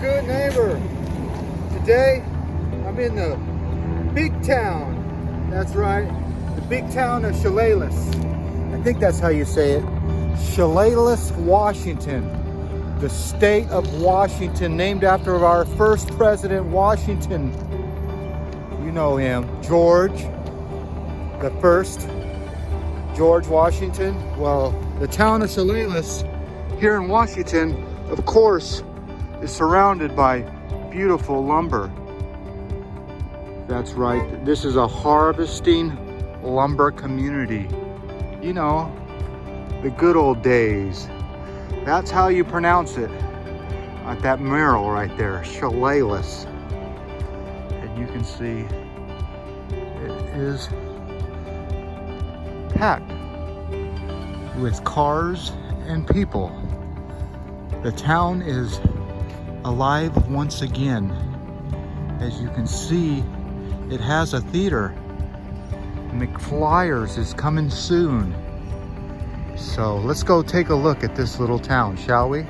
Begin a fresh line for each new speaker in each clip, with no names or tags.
good neighbor. Today, I'm in the big town. That's right, the big town of Chehalis. I think that's how you say it. Chehalis, Washington. The state of Washington, named after our first president, Washington. You know him, George the First. George Washington. Well, the town of Chehalis here in Washington, of course, is surrounded by beautiful lumber. That's right, this is a harvesting lumber community. You know, the good old days. That's how you pronounce it. At that mural right there, Chehalis. And you can see it is packed with cars and people. The town is alive once again. As you can see, it has a theater. McFlyers is coming soon. So let's go take a look at this little town, shall we?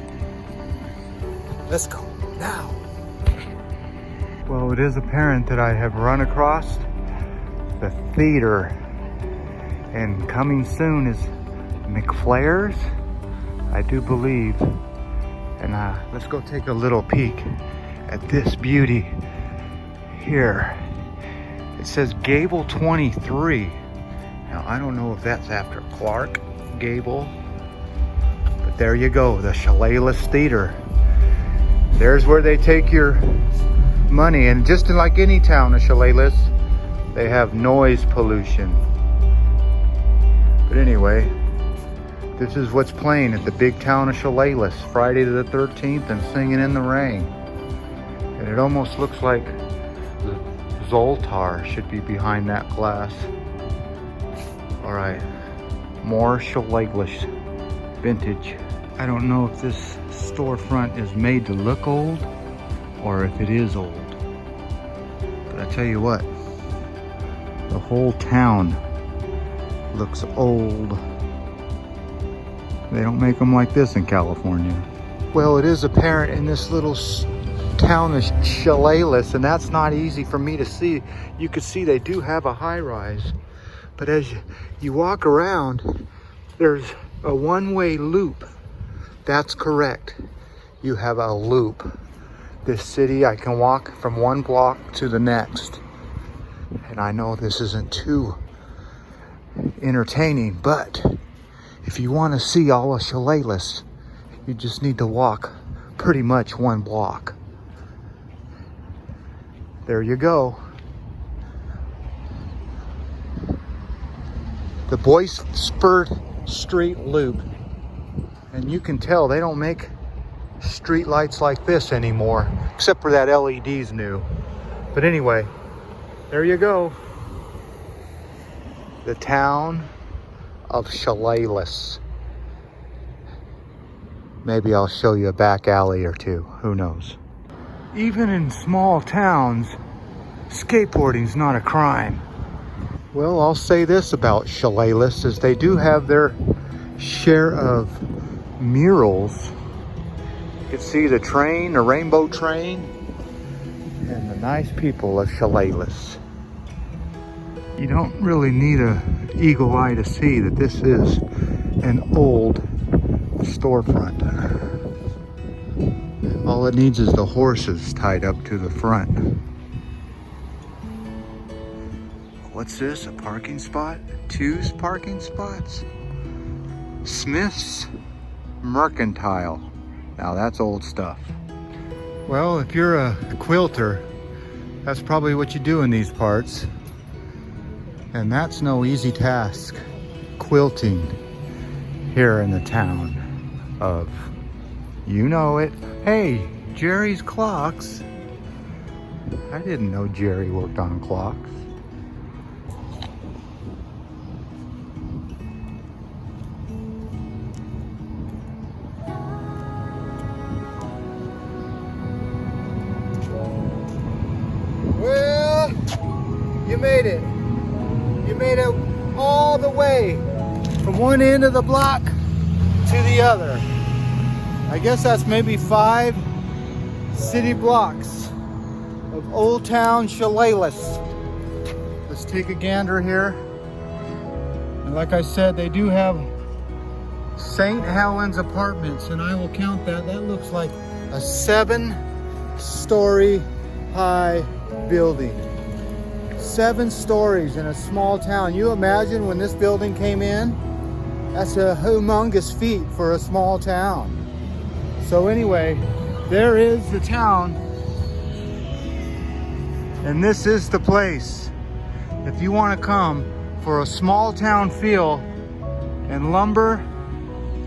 Let's go now. Well, it is apparent that I have run across the theater, and coming soon is McFlyers, I do believe. And let's go take a little peek at this beauty here. It says Gable 23. Now, I don't know if that's after Clark Gable, but there you go, the Chehalis Theater. There's where they take your money, and just like any town of Chehalis, they have noise pollution. But anyway, this is what's playing at the big town of Chehalis, Friday the 13th, and Singing in the Rain. And it almost looks like the Zoltar should be behind that glass. All right, more Chehalis vintage. I don't know if this storefront is made to look old or if it is old. But I tell you what, the whole town looks old. They don't make them like this in California. Well, it is apparent in this little town of Chehalis, and that's not easy for me to see. You can see they do have a high rise, but as you walk around, there's a one-way loop. That's correct. You have a loop. This city, I can walk from one block to the next. And I know this isn't too entertaining, but if you want to see all of Chehalis, you just need to walk pretty much one block. There you go. The Boysport Street Loop. And you can tell they don't make street lights like this anymore, except for that LED's new. But anyway, there you go. The town of Chehalis. Maybe I'll show you a back alley or two, who knows. Even in small towns, skateboarding's not a crime. Well, I'll say this about Chehalis, is they do have their share of murals. You can see the train, the rainbow train, and the nice people of Chehalis. You don't really need an eagle eye to see that this is an old storefront. All it needs is the horses tied up to the front. What's this, a parking spot? Two parking spots? Smith's Mercantile. Now that's old stuff. Well, if you're a quilter, that's probably what you do in these parts. And that's no easy task, quilting here in the town of, you know it. Hey, Jerry's Clocks. I didn't know Jerry worked on clocks. Well, you made it. You made it all the way from one end of the block to the other. I guess that's maybe 5-6 city blocks of Old Town Chehalis. Let's take a gander here. And like I said, they do have St. Helens Apartments, and I will count that. That looks like a 7-story high building. 7 stories in a small town. You imagine when this building came in? That's a humongous feat for a small town. So anyway, there is the town. And this is the place. If you want to come for a small town feel and lumber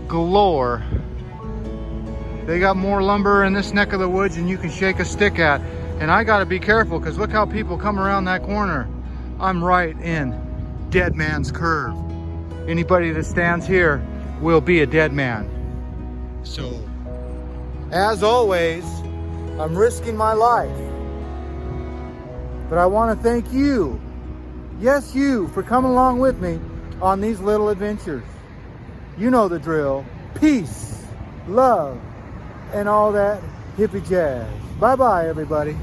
galore. They got more lumber in this neck of the woods than you can shake a stick at. And I gotta be careful because look how people come around that corner. I'm right in Dead Man's Curve. Anybody that stands here will be a dead man. So, as always, I'm risking my life. But I want to thank you, yes you, for coming along with me on these little adventures. You know the drill. Peace, love, and all that hippie jazz. Bye-bye, everybody.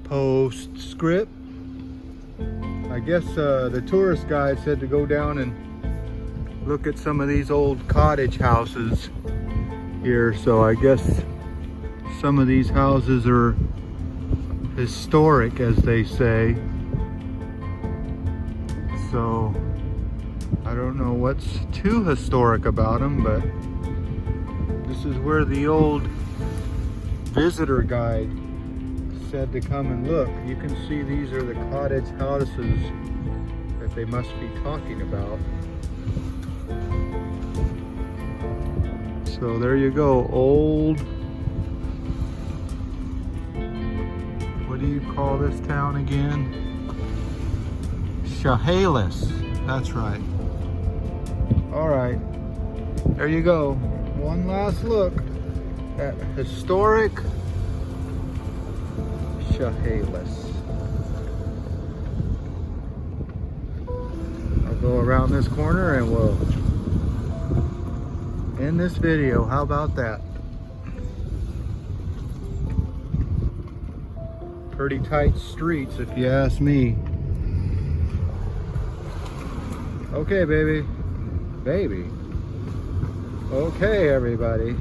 Postscript. I guess the tourist guide said to go down and look at some of these old cottage houses here. So I guess some of these houses are historic, as they say. So I don't know what's too historic about them, but this is where the old visitor guide said to come and look. You can see these are the cottage houses that they must be talking about. So there you go, old, what do you call this town again? Chehalis, that's right. All right, there you go. One last look at historic Chehalis. I'll go around this corner and we'll end this video. How about that? Pretty tight streets if you ask me. Okay, baby. Baby. Okay, everybody.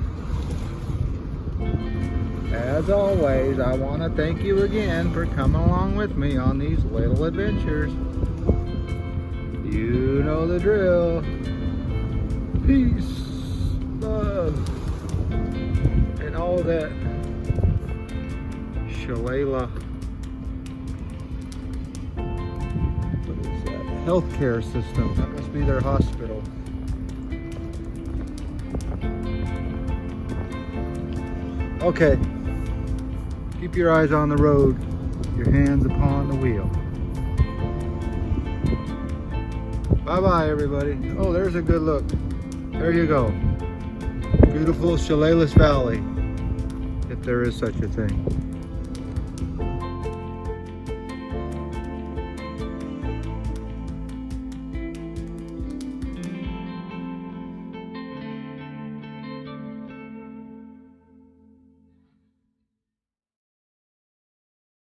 As always, I want to thank you again for coming along with me on these little adventures. You know the drill. Peace, love, and all that Shillelagh. What is that? Healthcare system. That must be their hospital. Okay. Keep your eyes on the road, your hands upon the wheel. Bye-bye, everybody. Oh, there's a good look. There you go. Beautiful Chehalis Valley, if there is such a thing.